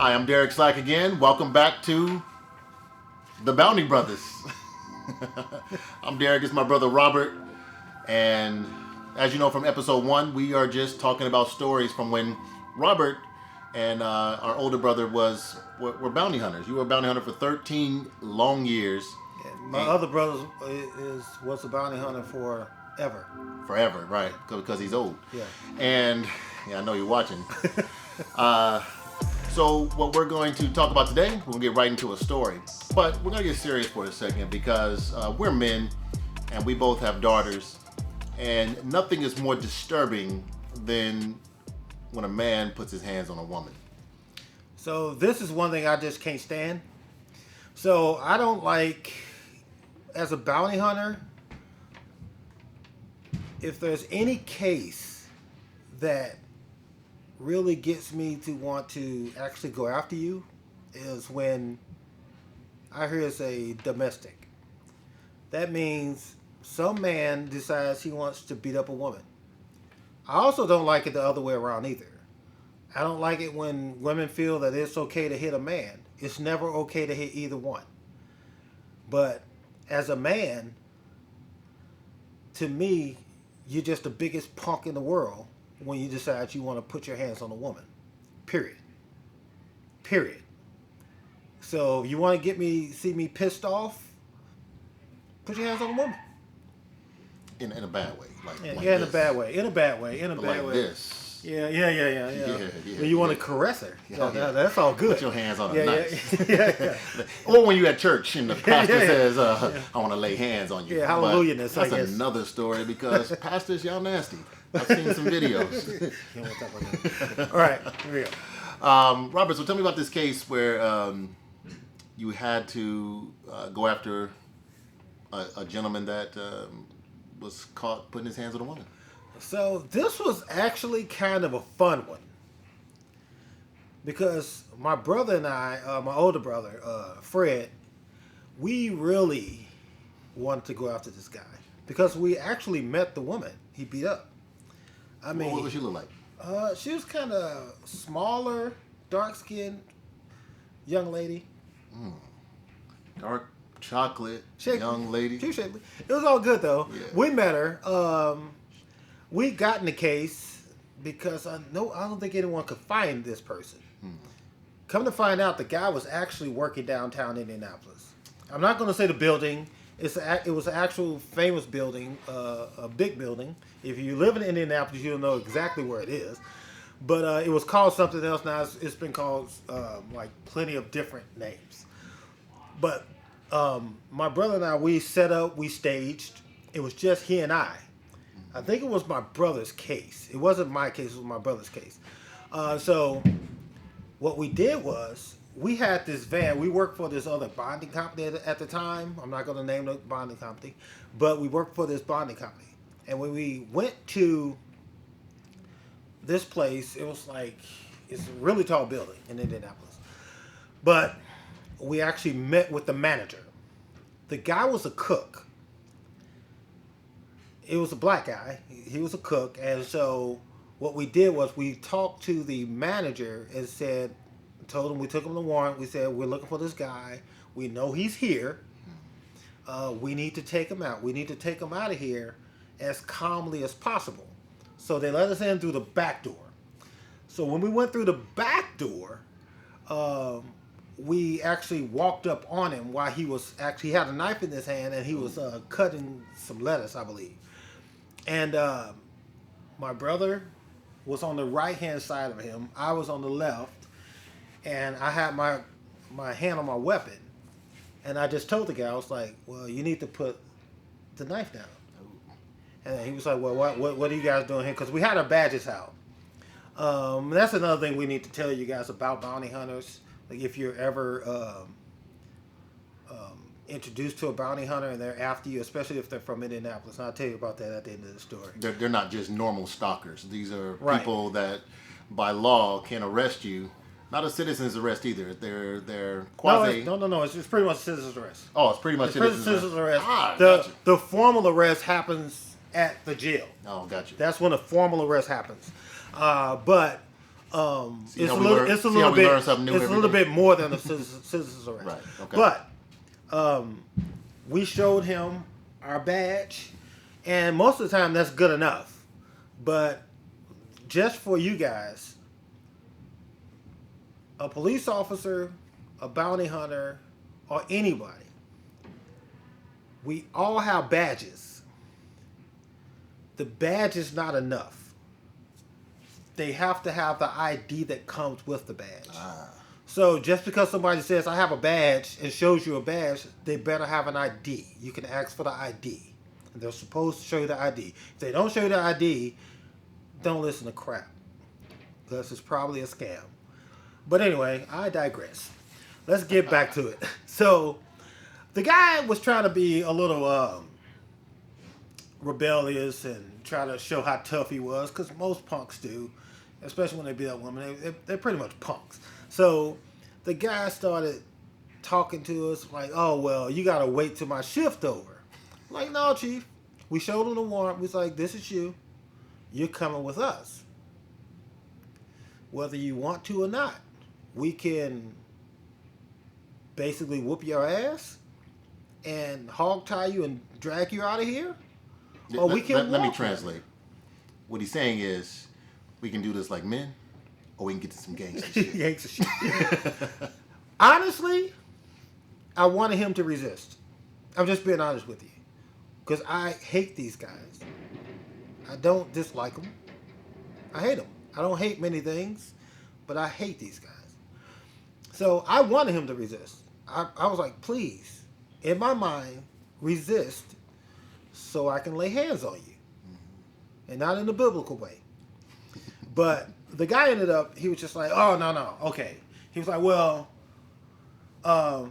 Hi, I'm Derek Slack again. Welcome back to the Bounty Brothers. I'm Derek, it's my brother Robert, and as you know from episode 1, we are just talking about stories from when Robert and our older brother were bounty hunters. You were a bounty hunter for 13 long years. My other brother was a bounty hunter forever. Forever, right? Because he's old. Yeah. And I know you're watching. So what we're going to talk about today, we're going to get right into a story. But we're going to get serious for a second because we're men and we both have daughters. And nothing is more disturbing than when a man puts his hands on a woman. So this is one thing I just can't stand. So I don't like, as a bounty hunter, if there's any case that really gets me to want to actually go after you, is when I hear it's a domestic. That means some man decides he wants to beat up a woman. I also don't like it the other way around either. I don't like it when women feel that it's okay to hit a man. It's never okay to hit either one. But as a man, to me, you're just the biggest punk in the world when you decide you want to put your hands on a woman. Period. So if you want to see me pissed off, put your hands on a woman. In a bad way. Like In this. a bad way. Like this. Yeah. Yeah, When you want to caress her. Yeah. That's all good. Put your hands on her nice. Yeah. Or when you're at church and the pastor says, I want to lay hands on you. Yeah, hallelujah-ness, But I that's guess. another story because pastors, y'all nasty. I've seen some videos. You don't want to talk about that. All right, here we go. Robert, so tell me about this case where you had to go after a gentleman that was caught putting his hands on a woman. So this was actually kind of a fun one. Because my brother and I, my older brother, Fred, we really wanted to go after this guy. Because we actually met the woman he beat up. I mean, What would she look like? she was kind of smaller, dark-skinned young lady. Dark chocolate, Shapely. young lady. She was shapely. It was all good though. Yeah. We met her. We got in the case because I don't think anyone could find this person. Come to find out, the guy was actually working downtown Indianapolis. I'm not going to say the building. It was an actual famous building, a big building. If you live in Indianapolis, you'll know exactly where it is. But it was called something else now. It's been called like plenty of different names. But my brother and I, we set up, we staged. It was just he and I. I think it was my brother's case. It wasn't my case, it was my brother's case. So what we did was, we had this van. We worked for this other bonding company at the time. I'm not going to name the bonding company. But we worked for this bonding company. And when we went to this place, it was like, it's a really tall building in Indianapolis. But we actually met with the manager. The guy was a cook. It was a black guy. He was a cook. And so what we did was we talked to the manager and told him, we took him the warrant. We said, we're looking for this guy. We know he's here. We need to take him out. We need to take him out of here as calmly as possible. So they let us in through the back door. So when we went through the back door, we actually walked up on him while he had a knife in his hand and he was cutting some lettuce, I believe. And my brother was on the right-hand side of him. I was on the left. And I had my hand on my weapon. And I just told the guy, I was like, well, you need to put the knife down. And he was like, well, what are you guys doing here? Because we had our badges out. That's another thing we need to tell you guys about bounty hunters. Like if you're ever introduced to a bounty hunter and they're after you, especially if they're from Indianapolis. And I'll tell you about that at the end of the story. They're not just normal stalkers. These are Right. people that by law can arrest you. Not a citizen's arrest either. They're quasi. No. It's pretty much citizen's arrest. Oh, it's pretty much Citizen's arrest. Gotcha. The formal arrest happens at the jail. Oh, gotcha. That's when a formal arrest happens. But See how we learn something new It's a every little day? bit more than a citizen's arrest. Right, okay. But we showed him our badge, and most of the time that's good enough. But just for you guys, a police officer, a bounty hunter, or anybody, we all have badges. The badge is not enough. They have to have the ID that comes with the badge. So just because somebody says, I have a badge, and shows you a badge, they better have an ID. You can ask for the ID. And they're supposed to show you the ID. If they don't show you the ID, don't listen to crap. Because it's probably a scam. But anyway, I digress. Let's get back to it. So the guy was trying to be a little rebellious and try to show how tough he was, because most punks do. Especially when they beat up women, they're pretty much punks. So the guy started talking to us like, oh, well, you got to wait till my shift over. I'm like, no, Chief. We showed him the warrant. We was like, this is you. You're coming with us. Whether you want to or not. We can basically whoop your ass and hog tie you and drag you out of here. Or we can let me translate. What he's saying is, we can do this like men, or we can get to some gangster shit. Gangster shit. Honestly, I wanted him to resist. I'm just being honest with you. Because I hate these guys. I don't dislike them. I hate them. I don't hate many things, but I hate these guys. So I wanted him to resist. I was like, please, in my mind, resist so I can lay hands on you. And not in the biblical way. But the guy ended up, he was just like, oh, no, okay. He was like, well,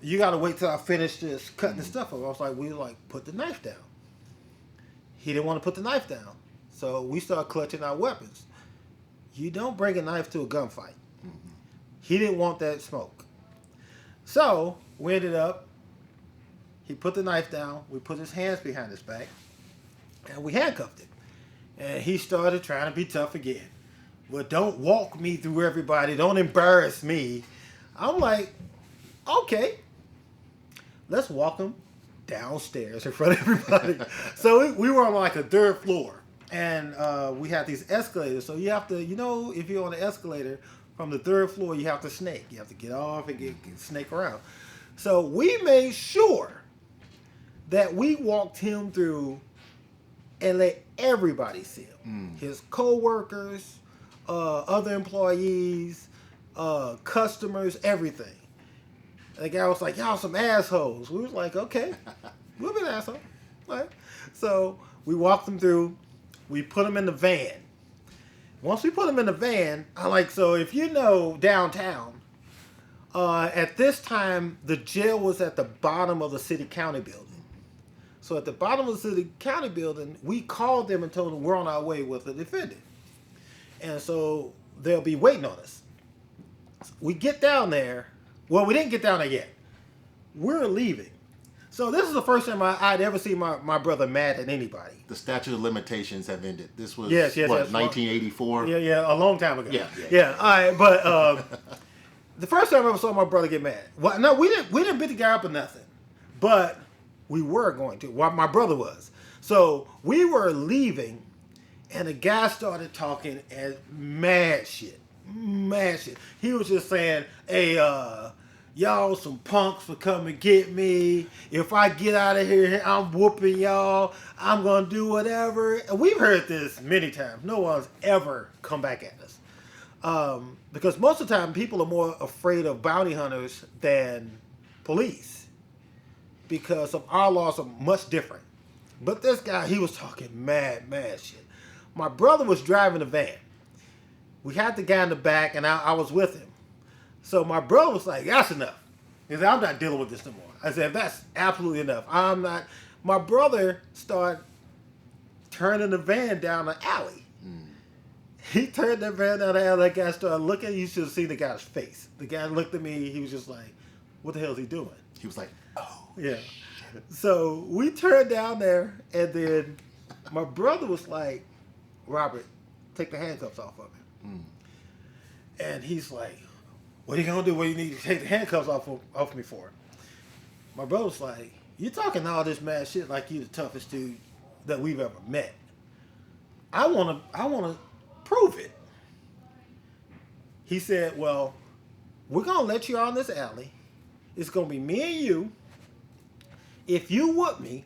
you got to wait till I finish this cutting the stuff up. I was like, we like, put the knife down. He didn't want to put the knife down. So we started clutching our weapons. You don't bring a knife to a gunfight. He didn't want that smoke. So we ended up, he put the knife down. We put his hands behind his back. And we handcuffed him. And he started trying to be tough again. Well, don't walk me through everybody. Don't embarrass me. I'm like, okay. Let's walk him downstairs in front of everybody. So we were on like a third floor. And we had these escalators. So you have to, if you're on an escalator, from the third floor, you have to snake. You have to get off and get snake around. So we made sure that we walked him through and let everybody see him. His co-workers, other employees, customers, everything. And the guy was like, y'all some assholes. We was like, okay, we'll be an asshole. Right? So we walked him through. We put him in the van. Once we put him in the van, so if you know downtown, at this time, the jail was at the bottom of the city-county building. So at the bottom of the city-county building, we called them and told them we're on our way with the defendant. And so they'll be waiting on us. We get down there. Well, we didn't get down there yet. We're leaving. So this is the first time I'd ever seen my brother mad at anybody. The statute of limitations have ended. This was, yes, 1984? Yeah, a long time ago. Yeah. All right, but the first time I ever saw my brother get mad. Well, no, we didn't beat the guy up or nothing. But we were going to. Well, my brother was. So we were leaving, and the guy started talking as mad shit. He was just saying, hey, y'all some punks for coming get me. If I get out of here, I'm whooping y'all. I'm going to do whatever. And we've heard this many times. No one's ever come back at us. Because most of the time, people are more afraid of bounty hunters than police. Because of our laws are much different. But this guy, he was talking mad shit. My brother was driving the van. We had the guy in the back, and I was with him. So my brother was like, that's enough. He said, I'm not dealing with this no more. I said, that's absolutely enough. I'm not. My brother started turning the van down the alley. He turned the van down the alley. That guy started looking. You should have seen the guy's face. The guy looked at me. He was just like, what the hell is he doing? He was like, oh. Yeah. So we turned down there, and then my brother was like, Robert, take the handcuffs off of him. And he's like, what are you going to do? What do you need to take the handcuffs off me for? My brother's like, you talking all this mad shit like you the toughest dude that we've ever met. I want to prove it. He said, well, we're going to let you out in this alley. It's going to be me and you. If you whoop me,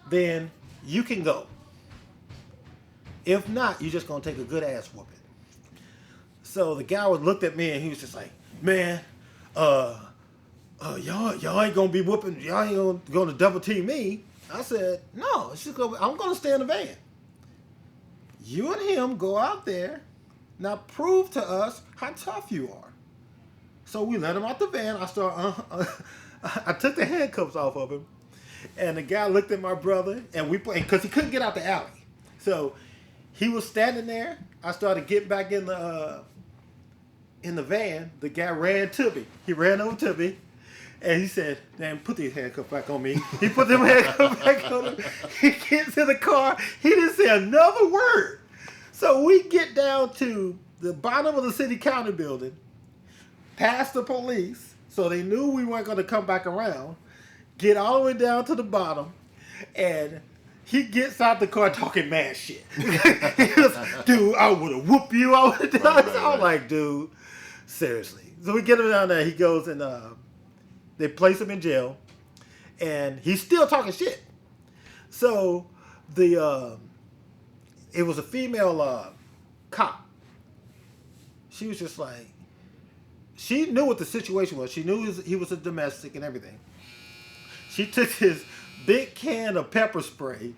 then you can go. If not, you're just going to take a good ass whooping. So the guy looked at me and he was just like, man, y'all ain't going to be whooping, y'all ain't going to double team me. I said, no, I'm going to stay in the van. You and him go out there. Now prove to us how tough you are. So we let him out the van. I took the handcuffs off of him, and the guy looked at my brother, and we played because he couldn't get out the alley. So he was standing there. I started getting back in the van. The guy ran to me. He ran over to me, and he said, "Damn, put these handcuffs back on me." He put them handcuffs back on him. He gets in the car. He didn't say another word. So we get down to the bottom of the city county building, past the police, so they knew we weren't going to come back around, get all the way down to the bottom, and he gets out the car talking mad shit. He goes, dude, I would have whooped you. I would have done. So I'm like, dude, seriously. So we get him down there. He goes and they place him in jail, and he's still talking shit. So it was a female cop. She was just like, she knew what the situation was. She knew he was a domestic and everything. She took his big can of pepper spray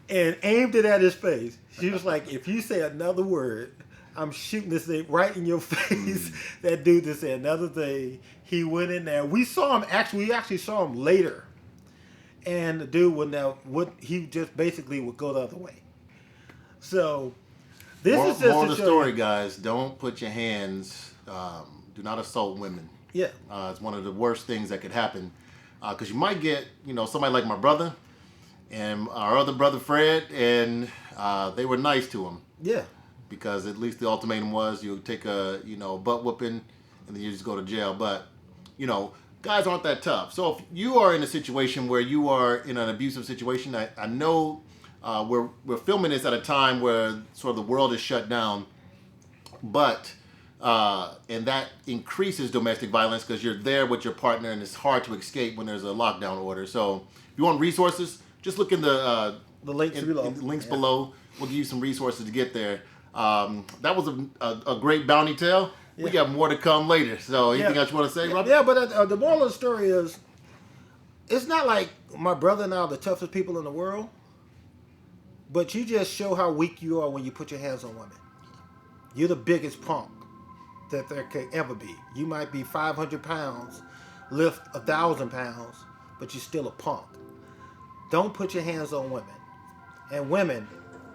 and aimed it at his face. She was like, if you say another word, I'm shooting this thing right in your face. That dude just said another thing. He went in there. We actually saw him later. And the dude he just basically would go the other way. So this is just more to of the show story, you, guys. Don't put your hands. Do not assault women. Yeah. It's one of the worst things that could happen, because you might get somebody like my brother and our other brother Fred, and they were nice to him. Yeah. Because at least the ultimatum was you take a butt whooping and then you just go to jail. But guys aren't that tough. So if you are in a situation where you are in an abusive situation, I know. We're filming this at a time where sort of the world is shut down, but and that increases domestic violence because you're there with your partner and it's hard to escape when there's a lockdown order. So if you want resources, just look in the links below. Links below. We'll give you some resources to get there. That was a great bounty tale. Yeah. We got more to come later. So anything else you want to say, Robert? Yeah, but the moral of the story is, it's not like my brother and I are the toughest people in the world. But you just show how weak you are when you put your hands on women. You're the biggest punk that there could ever be. You might be 500 pounds, lift 1,000 pounds, but you're still a punk. Don't put your hands on women. And women,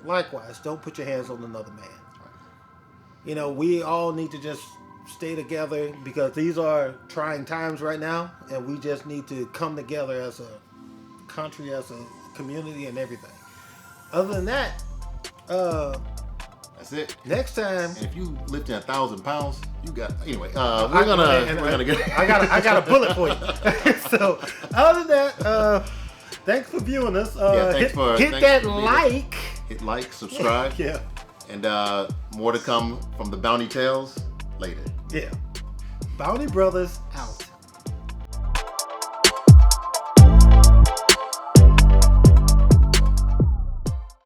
likewise, don't put your hands on another man. We all need to just stay together because these are trying times right now, and we just need to come together as a country, as a community, and everything. Other than that, that's it. Next time, and if you lifting 1,000 pounds, you got anyway. We're gonna get. I got a bullet for you. So other than that, thanks for viewing us. Hit that like. Hit like, subscribe. Yeah. And more to come from the Bounty Tales later. Yeah. Bounty Brothers out.